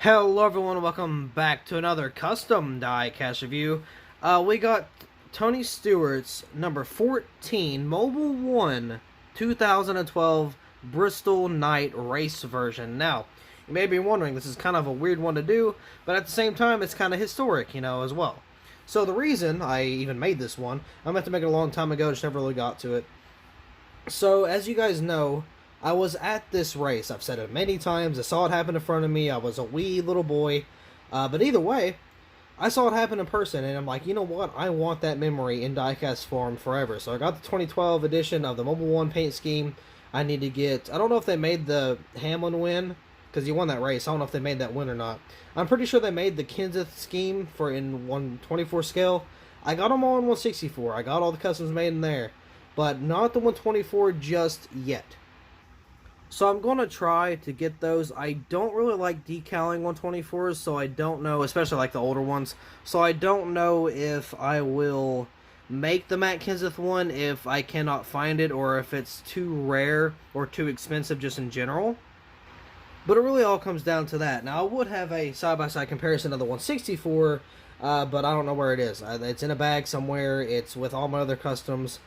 Hello everyone, welcome back to another custom diecast review. We got Tony Stewart's number 14 Mobile 1 2012 Bristol Night Race version. Now, you may be wondering, this is kind of a weird one to do, but at the same time it's kind of historic, as well. So the reason I even made this one, I meant to make it a long time ago, just never really got to it. So, as you guys know, I was at this race. I've said it many times. I saw it happen in front of me. I was a wee little boy. But either way, I saw it happen in person, and I'm like, you know what? I want that memory in diecast form forever. So I got the 2012 edition of the Mobile 1 paint scheme. I need to get... I don't know if they made the Hamlin win, because he won that race. I don't know if they made that win or not. I'm pretty sure they made the Kenseth scheme for in 124 scale. I got them all in 164. I got all the customs made in there. But not the 124 just yet. So I'm going to try to get those. I don't really like decaling 124s, so I don't know, especially like the older ones. So I don't know if I will make the Matt Kenseth one if I cannot find it, or if it's too rare or too expensive just in general. But it really all comes down to that. Now, I would have a side-by-side comparison of the 164, but I don't know where it is. It's in a bag somewhere. It's with all my other customs.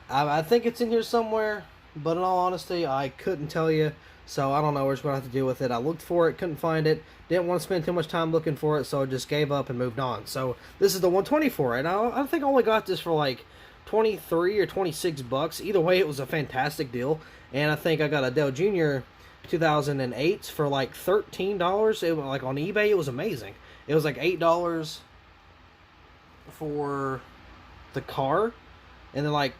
I think it's in here somewhere. But in all honesty, I couldn't tell you, so I don't know. We're just going to have to deal with it. I looked for it, couldn't find it, didn't want to spend too much time looking for it, so I just gave up and moved on. So this is the 124, and I think I only got this for like 23 or 26 bucks. Either way, it was a fantastic deal, and I think I got a Dale Jr. 2008 for like $13. It was like on eBay, it was amazing. It was like $8 for the car, and then like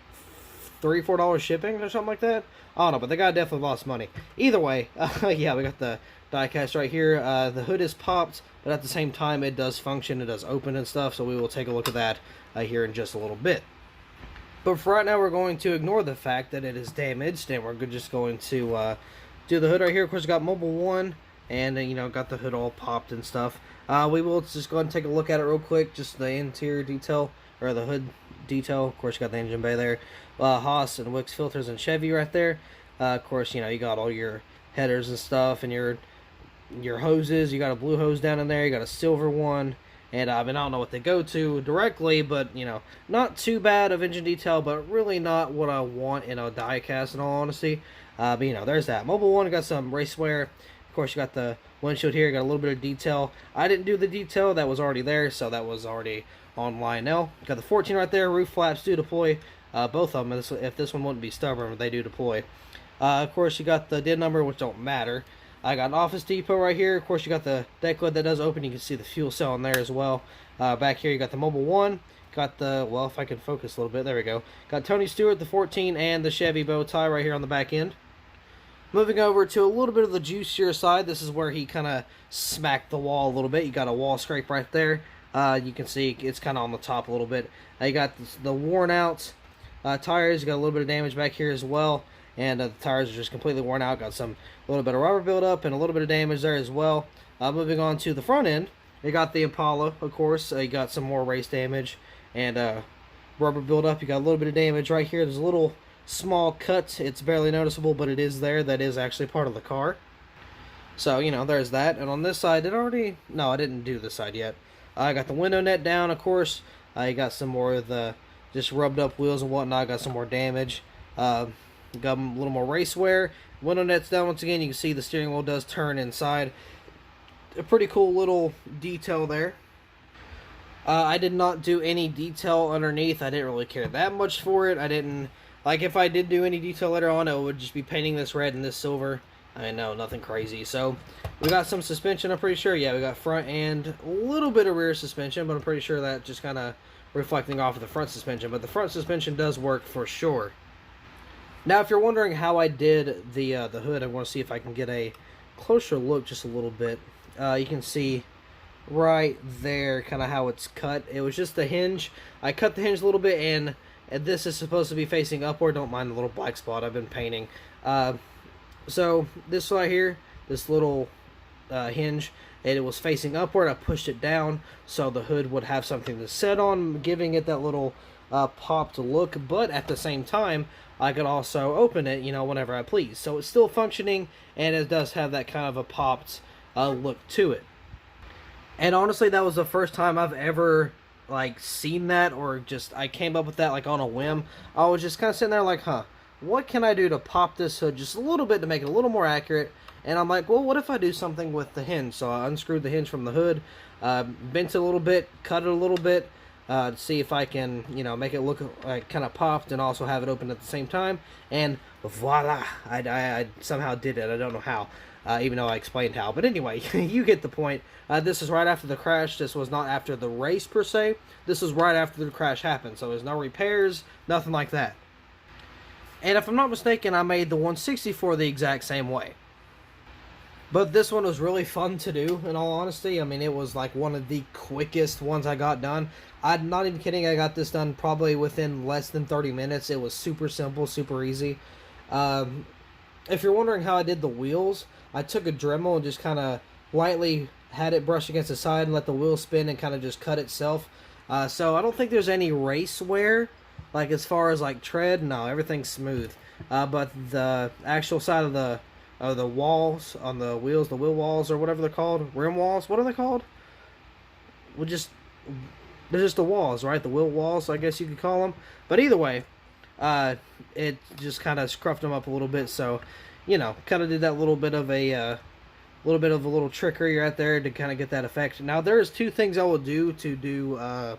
$3-4 shipping or something like that. I don't know, but the guy definitely lost money. Either way, yeah, we got the diecast right here. The hood is popped, but at the same time, it does function. It does open and stuff, so we will take a look at that here in just a little bit. But for right now, we're going to ignore the fact that it is damaged, and we're just going to do the hood right here. Of course, we got Mobile 1, and, got the hood all popped and stuff. We will just go ahead and take a look at it real quick, just the interior detail, or the hood detail. Of course, you got the engine bay there. Haas and Wix filters and Chevy right there. Of course, you got all your headers and stuff, and your hoses. You got a blue hose down in there. You got a silver one, and I don't know what they go to directly, but not too bad of engine detail, but really not what I want in a diecast in all honesty. But there's that. Mobile 1 got some racewear. Of course, you got the windshield here. You got a little bit of detail. I didn't do the detail. That was already there, so that was already on Lionel. Got the 14 right there. Roof flaps do deploy. Both of them. If this one wouldn't be stubborn, they do deploy. Of course, you got the DIN number, which don't matter. I got an Office Depot right here. Of course, you got the deck lid that does open. You can see the fuel cell in there as well. Back here, you got the Mobile 1. Got the, well, if I can focus a little bit, there we go. Got Tony Stewart, the 14, and the Chevy bow tie right here on the back end. Moving over to a little bit of the juicier side. This is where he kind of smacked the wall a little bit. You got a wall scrape right there. You can see it's kind of on the top a little bit. You got the worn out tires. You got a little bit of damage back here as well, and the tires are just completely worn out. Got a little bit of rubber buildup and a little bit of damage there as well. Moving on to the front end, you got the Impala, of course. You got some more race damage and rubber buildup. You got a little bit of damage right here. There's a little small cut. It's barely noticeable, but it is there. That is actually part of the car. So there's that. And on this side, no, I didn't do this side yet. I got the window net down, of course. I got some more of the just rubbed up wheels and whatnot. Got some more damage. Got a little more race wear. Window net's down once again. You can see the steering wheel does turn inside. A pretty cool little detail there. I did not do any detail underneath. I didn't really care that much for it. I didn't, like, if I did do any detail later on, it would just be painting this red and this silver. I know, nothing crazy. So, we got some suspension, I'm pretty sure. Yeah, we got front and a little bit of rear suspension, but I'm pretty sure that just kind of reflecting off of the front suspension. But the front suspension does work for sure. Now, if you're wondering how I did the hood, I want to see if I can get a closer look just a little bit. You can see right there kind of how it's cut. It was just the hinge. I cut the hinge a little bit, and this is supposed to be facing upward. Don't mind the little black spot I've been painting. So this right here, this little hinge, and it was facing upward. I pushed it down so the hood would have something to sit on, giving it that little popped look, but at the same time I could also open it whenever I please. So it's still functioning, and it does have that kind of a popped look to it. And honestly, that was the first time I've ever like seen that, or just I came up with that like on a whim. I was just kind of sitting there like, huh, what can I do to pop this hood just a little bit to make it a little more accurate? And I'm like, well, what if I do something with the hinge? So I unscrewed the hinge from the hood, bent it a little bit, cut it a little bit, to see if I can, make it look like kind of popped and also have it open at the same time. And voila, I somehow did it. I don't know how, even though I explained how. But anyway, you get the point. This is right after the crash. This was not after the race per se. This was right after the crash happened. So there's no repairs, nothing like that. And if I'm not mistaken, I made the 164 the exact same way. But this one was really fun to do, in all honesty. I mean, it was like one of the quickest ones I got done. I'm not even kidding, I got this done probably within less than 30 minutes. It was super simple, super easy. If you're wondering how I did the wheels, I took a Dremel and just kind of lightly had it brush against the side and let the wheel spin and kind of just cut itself. So I don't think there's any race wear, like as far as like tread. No, everything's smooth. But the actual side of the walls on the wheels, the wheel walls or whatever they're called, rim walls, what are they called? They're just the walls, right? The wheel walls, I guess you could call them. But either way, it just kind of scruffed them up a little bit. So, kind of did that little bit of a little trickery right there to kind of get that effect. Now there's two things I will do to do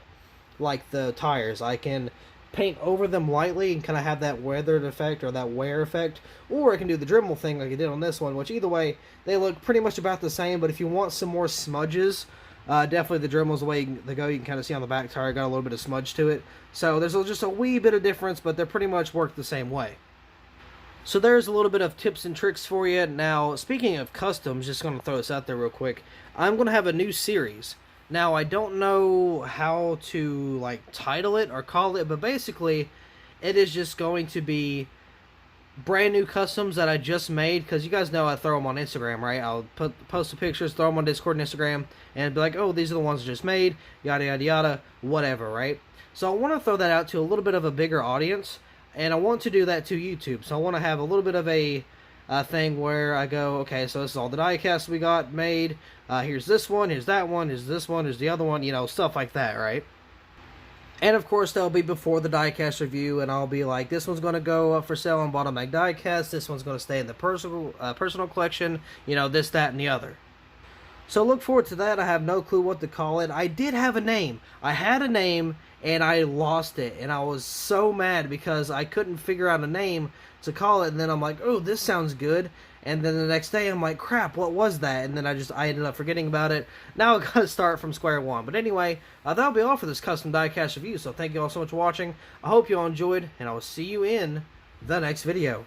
like the tires. I can paint over them lightly and kind of have that weathered effect or that wear effect, or I can do the Dremel thing like I did on this one, which either way they look pretty much about the same. But if you want some more smudges, definitely the Dremel's the way to go. You can kind of see on the back tire got a little bit of smudge to it, so there's just a wee bit of difference, but they pretty much work the same way. So there's a little bit of tips and tricks for you. Now, speaking of customs, just going to throw this out there real quick. I'm going to have a new series. Now, I don't know how to, like, title it or call it, but basically, it is just going to be brand new customs that I just made, because you guys know I throw them on Instagram, right? I'll post the pictures, throw them on Discord and Instagram, and be like, oh, these are the ones I just made, yada, yada, yada, whatever, right? So I want to throw that out to a little bit of a bigger audience, and I want to do that to YouTube. So I want to have a little bit of a thing where I go, okay, so this is all the diecasts we got made. Here's this one, here's that one, here's this one, here's the other one, stuff like that, right? And of course, they'll be before the diecast review, and I'll be like, this one's going to go up for sale on Bottom Bag Diecast, this one's going to stay in the personal collection, this, that, and the other. So look forward to that. I have no clue what to call it. I did have a name. I had a name, and I lost it, and I was so mad because I couldn't figure out a name to call it, and then I'm like, oh, this sounds good, and then the next day I'm like, crap, what was that? And then I ended up forgetting about it. Now I've got to start from square one. But anyway, that'll be all for this custom diecast review, so thank you all so much for watching. I hope you all enjoyed, and I will see you in the next video.